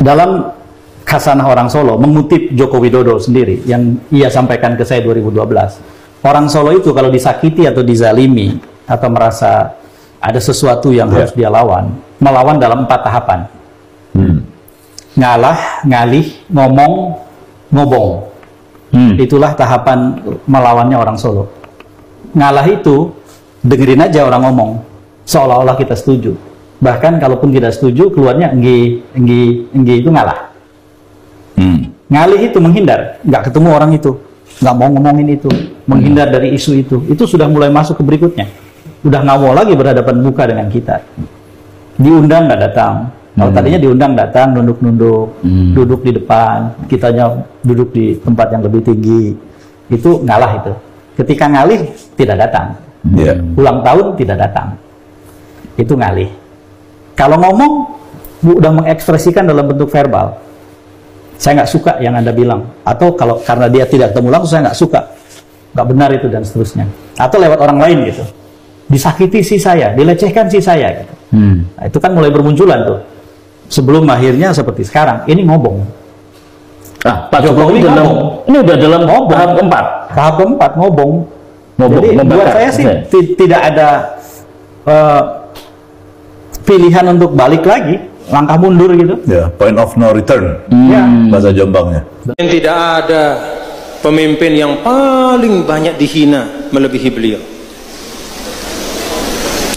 Dalam Khasanah Orang Solo, mengutip Joko Widodo sendiri, yang ia sampaikan ke saya 2012, orang Solo itu kalau disakiti atau dizalimi, atau merasa ada sesuatu yang harus dia lawan, melawan dalam 4 tahapan. Ngalah, ngalih, ngomong, ngobong. Itulah tahapan melawannya orang Solo. Ngalah itu, dengerin aja orang ngomong, seolah-olah kita setuju. Bahkan kalaupun tidak setuju, keluarnya enggi itu ngalah. Ngalih itu menghindar, nggak ketemu orang itu, nggak mau ngomongin itu, menghindar dari isu itu sudah mulai masuk ke berikutnya. Udah nggak mau lagi berhadapan muka dengan kita. Diundang nggak datang. Kalau tadinya diundang datang, nunduk-nunduk, duduk di depan, kitanya duduk di tempat yang lebih tinggi. Itu ngalah itu. Ketika ngalih, tidak datang. Ulang tahun, tidak datang. Itu ngalih. Kalau ngomong, udah mengekspresikan dalam bentuk verbal. Saya nggak suka yang Anda bilang. Atau kalau karena dia tidak ketemu langsung, saya nggak suka. Nggak benar itu, dan seterusnya. Atau lewat orang lain gitu. Disakiti si saya, dilecehkan si saya. Gitu. Nah, itu kan mulai bermunculan tuh. Sebelum akhirnya seperti sekarang, ini ngobong. Pak Jokowi ini udah dalam tahap keempat. Tahap keempat, ngobong. Jadi buat saya sih tidak ada pilihan untuk balik lagi, langkah mundur gitu. Point of no return. Bahasa Jombangnya. Dan tidak ada pemimpin yang paling banyak dihina melebihi beliau.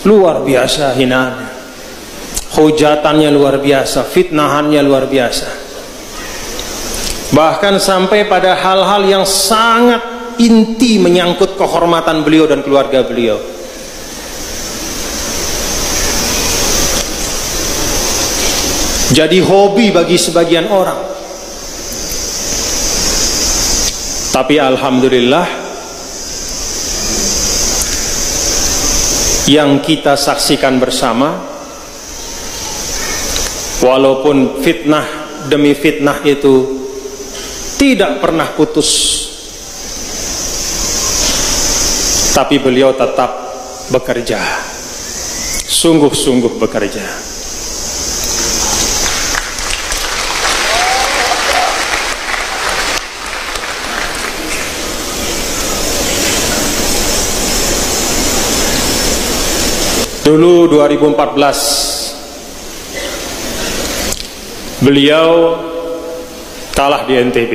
Luar biasa hinaannya, hujatannya luar biasa, fitnahannya luar biasa. Bahkan sampai pada hal-hal yang sangat inti menyangkut kehormatan beliau dan keluarga beliau. Jadi hobi bagi sebagian orang. Tapi alhamdulillah, yang kita saksikan bersama, walaupun fitnah demi fitnah itu tidak pernah putus, tapi beliau tetap bekerja, sungguh-sungguh bekerja. Dulu 2014 beliau kalah di NTB.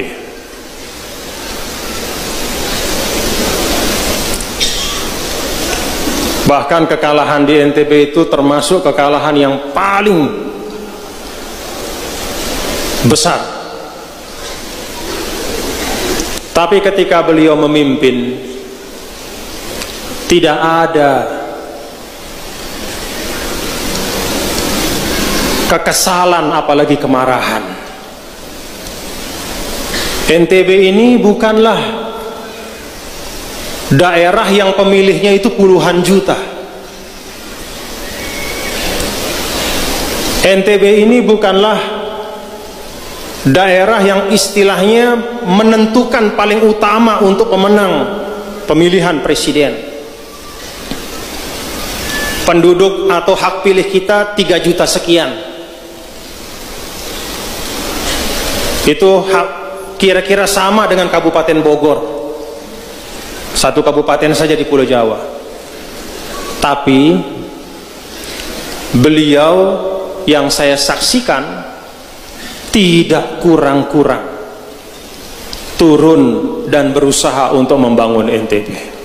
Bahkan kekalahan di NTB itu termasuk kekalahan yang paling besar. Tapi ketika beliau memimpin, tidak ada kekesalan apalagi kemarahan. NTB ini bukanlah daerah yang pemilihnya itu puluhan juta. NTB ini bukanlah daerah yang istilahnya menentukan paling utama untuk pemenang pemilihan presiden. Penduduk atau hak pilih kita 3 juta sekian. Itu kira-kira sama dengan Kabupaten Bogor, satu kabupaten saja di Pulau Jawa. Tapi beliau yang saya saksikan tidak kurang-kurang turun dan berusaha untuk membangun NTB.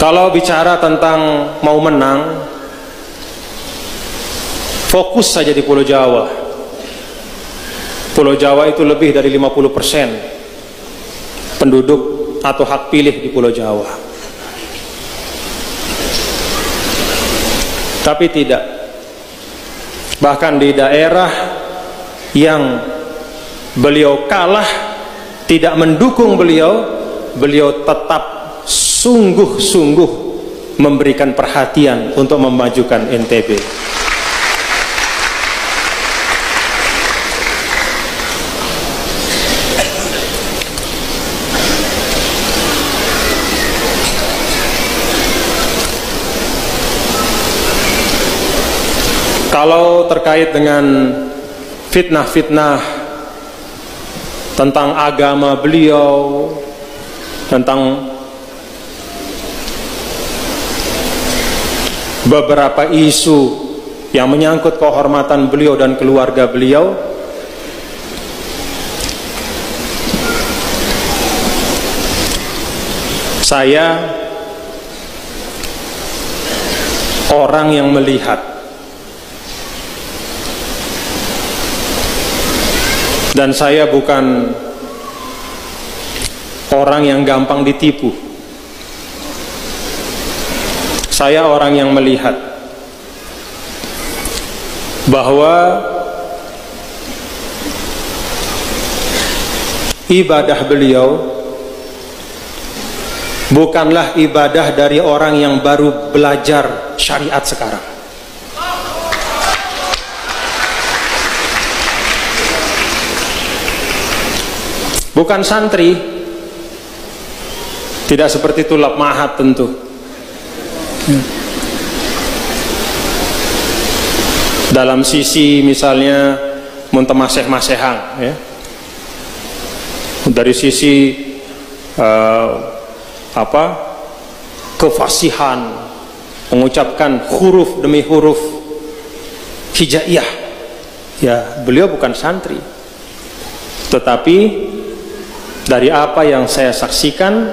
Kalau bicara tentang mau menang, fokus saja di Pulau Jawa. Pulau Jawa itu lebih dari 50% penduduk atau hak pilih di Pulau Jawa. Tapi tidak. Bahkan di daerah yang beliau kalah, tidak mendukung beliau, beliau tetap sungguh-sungguh memberikan perhatian untuk memajukan NTB. Kalau terkait dengan fitnah-fitnah tentang agama beliau, tentang beberapa isu yang menyangkut kehormatan beliau dan keluarga beliau, saya orang yang melihat, dan saya bukan orang yang gampang ditipu. Saya orang yang melihat bahwa ibadah beliau bukanlah ibadah dari orang yang baru belajar syariat sekarang. Bukan santri, tidak seperti tulab mahat tentu. Dalam sisi misalnya muntemaseh-masehang, ya. Dari sisi kefasihan, mengucapkan huruf demi huruf hijaiyah, ya beliau bukan santri. Tetapi dari apa yang saya saksikan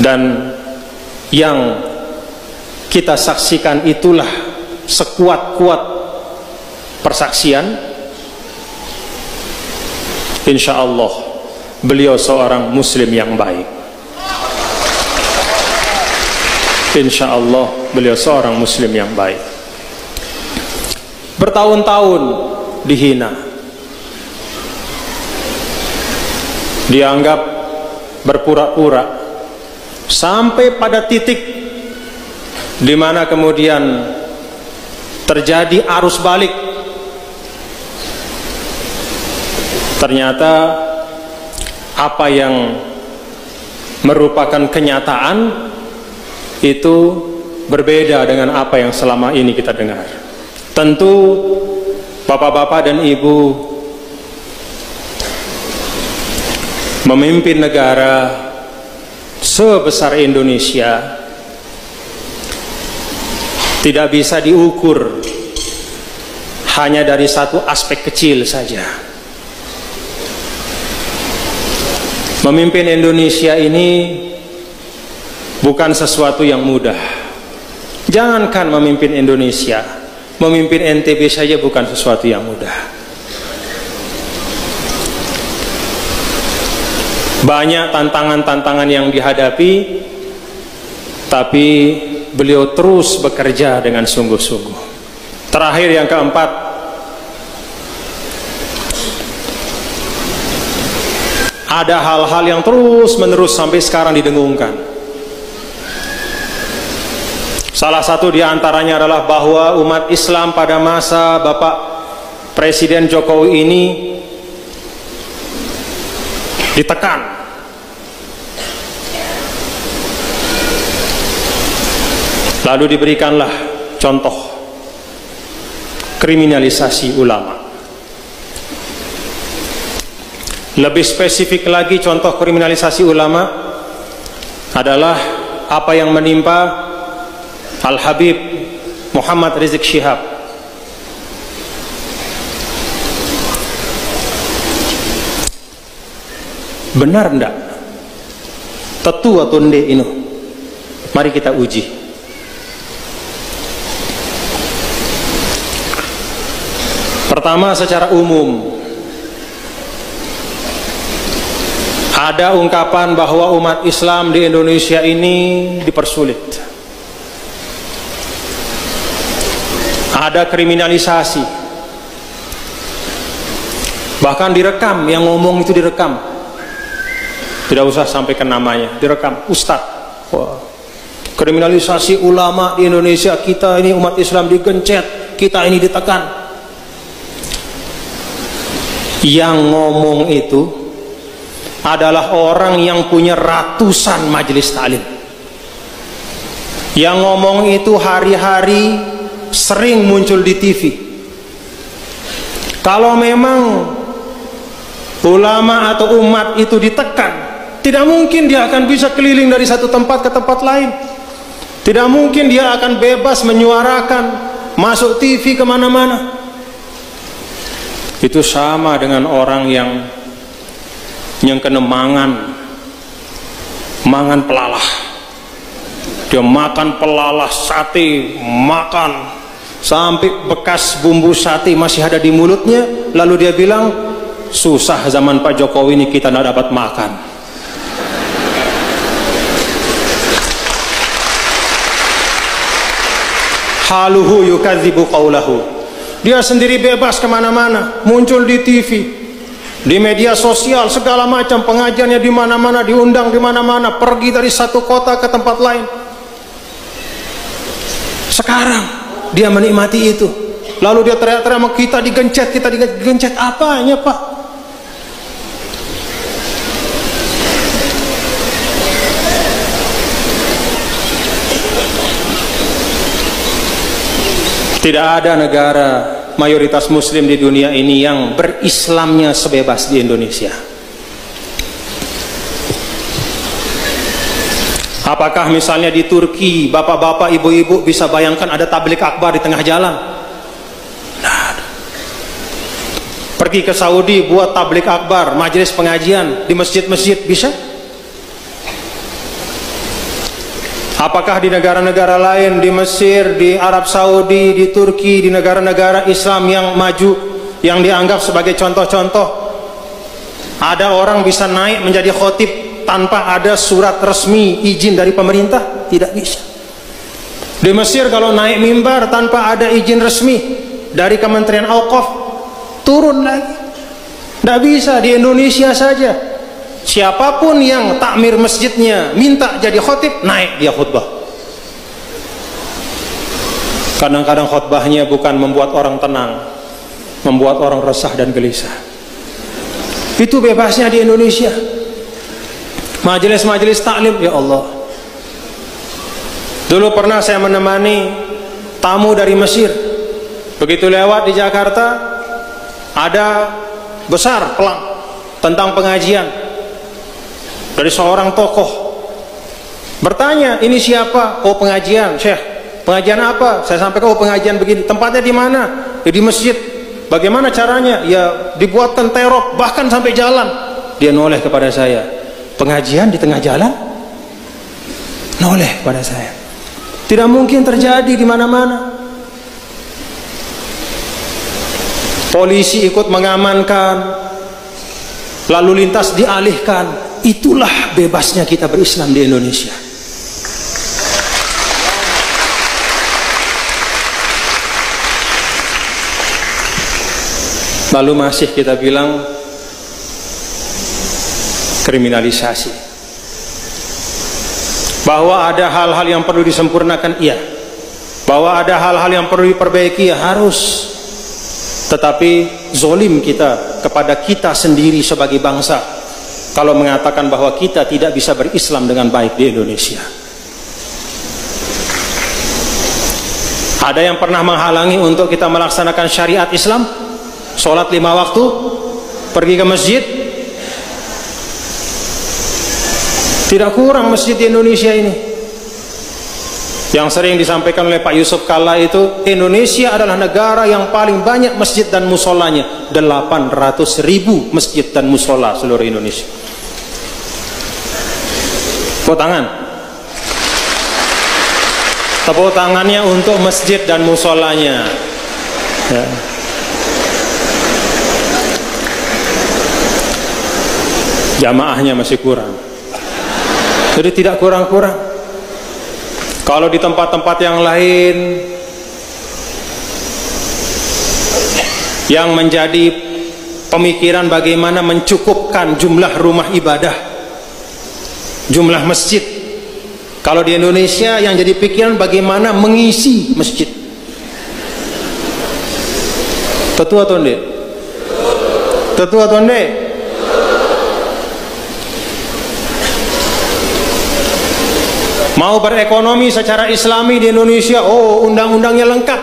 dan yang kita saksikan, itulah sekuat-kuat persaksian, insya Allah beliau seorang muslim yang baik. Insya Allah beliau seorang muslim yang baik. Bertahun-tahun dihina, dianggap berpura-pura, sampai pada titik di mana kemudian terjadi arus balik. Ternyata apa yang merupakan kenyataan itu berbeda dengan apa yang selama ini kita dengar. Tentu bapak-bapak dan ibu memimpin negara sebesar Indonesia tidak bisa diukur hanya dari satu aspek kecil saja. Memimpin Indonesia ini bukan sesuatu yang mudah. Jangankan memimpin Indonesia, memimpin NTB saja bukan sesuatu yang mudah. Banyak tantangan-tantangan yang dihadapi, tapi beliau terus bekerja dengan sungguh-sungguh. Terakhir, yang keempat, ada hal-hal yang terus-menerus sampai sekarang didengungkan. Salah satu di antaranya adalah bahwa umat Islam pada masa Bapak Presiden Jokowi ini ditekan, lalu diberikanlah contoh kriminalisasi ulama. Lebih spesifik lagi, contoh kriminalisasi ulama adalah apa yang menimpa Al-Habib Muhammad Rizik Syihab. Benar enggak? Tetu atau nde ini? Mari kita uji. Pertama, secara umum ada ungkapan bahwa umat Islam di Indonesia ini dipersulit. Ada kriminalisasi. Bahkan direkam, yang ngomong itu direkam. Tidak usah sampaikan namanya, direkam. Ustadz, wah, kriminalisasi ulama di Indonesia, kita ini umat Islam digencet, kita ini ditekan. Yang ngomong itu adalah orang yang punya ratusan majelis taklim, Yang ngomong itu hari-hari sering muncul di TV. Kalau memang ulama atau umat itu ditekan, tidak mungkin dia akan bisa keliling dari satu tempat ke tempat lain. Tidak mungkin dia akan bebas menyuarakan, masuk TV kemana-mana. Itu sama dengan orang yang kena mangan pelalah. Dia makan pelalah sate, makan sampai bekas bumbu sate masih ada di mulutnya, lalu dia bilang, susah zaman Pak Jokowi ini kita tidak dapat makan. Haluhu yukadzibu qawlahu. Dia sendiri bebas kemana-mana, muncul di TV, di media sosial, segala macam pengajiannya di mana-mana, diundang di mana-mana, pergi dari satu kota ke tempat lain. Sekarang dia menikmati itu, lalu dia teriak-teriak sama kita digencet apanya Pak? Tidak ada negara mayoritas muslim di dunia ini yang berislamnya sebebas di Indonesia. Apakah misalnya di Turki, bapak-bapak, ibu-ibu bisa bayangkan ada tablik akbar di tengah jalan? Nah, pergi ke Saudi buat tablik akbar, majelis pengajian di masjid-masjid, bisa? Apakah di negara-negara lain, di Mesir, di Arab Saudi, di Turki, di negara-negara Islam yang maju, yang dianggap sebagai contoh-contoh, ada orang bisa naik menjadi khotib tanpa ada surat resmi izin dari pemerintah? Tidak bisa. Di Mesir kalau naik mimbar tanpa ada izin resmi dari Kementerian Auqaf, turun lagi. Tidak bisa. Di Indonesia saja, siapapun yang takmir masjidnya minta jadi khotib, naik dia khutbah. Kadang-kadang khutbahnya bukan membuat orang tenang, membuat orang resah dan gelisah. Itu bebasnya di Indonesia. Majelis-majelis taklim, ya Allah. Dulu pernah saya menemani tamu dari Mesir. Begitu lewat di Jakarta, ada besar pelang tentang pengajian dari seorang tokoh. Bertanya, ini siapa? Oh, pengajian, Syekh. Pengajian apa? Saya sampaikan, oh, pengajian begini. Tempatnya di mana? Ya, di masjid. Bagaimana caranya? Ya, dibuatkan terop, bahkan sampai jalan. Dia noleh kepada saya. Pengajian di tengah jalan? Noleh pada saya. Tidak mungkin terjadi di mana-mana. Polisi ikut mengamankan, lalu lintas dialihkan. Itulah bebasnya kita berislam di Indonesia. Lalu masih kita bilang kriminalisasi. Bahwa ada hal-hal yang perlu disempurnakan, iya. Bahwa ada hal-hal yang perlu diperbaiki, ya harus. Tetapi zolim kita kepada kita sendiri sebagai bangsa kalau mengatakan bahwa kita tidak bisa berislam dengan baik di Indonesia. Ada yang pernah menghalangi untuk kita melaksanakan syariat Islam? Sholat 5 waktu, pergi ke masjid. Tidak kurang masjid di Indonesia ini. Yang sering disampaikan oleh Pak Yusuf Kalla itu, Indonesia adalah negara yang paling banyak masjid dan musolanya. 800.000 masjid dan musola seluruh Indonesia. Tepuk tangan. Tepuk tangannya untuk masjid dan musolanya. Ya. Jamaahnya masih kurang. Jadi tidak kurang-kurang. Kalau di tempat-tempat yang lain yang menjadi pemikiran bagaimana mencukupkan jumlah rumah ibadah, jumlah masjid. Kalau di Indonesia yang jadi pikiran bagaimana mengisi masjid. Tetua tonde. Tetua tonde. Mau berekonomi secara islami di Indonesia, oh undang-undangnya lengkap.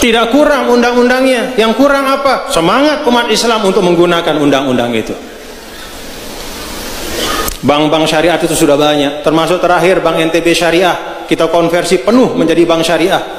Tidak kurang undang-undangnya. Yang kurang apa? Semangat umat Islam untuk menggunakan undang-undang itu. Bank-bank syariah itu sudah banyak. Termasuk terakhir Bank NTB Syariah. Kita konversi penuh menjadi bank syariah.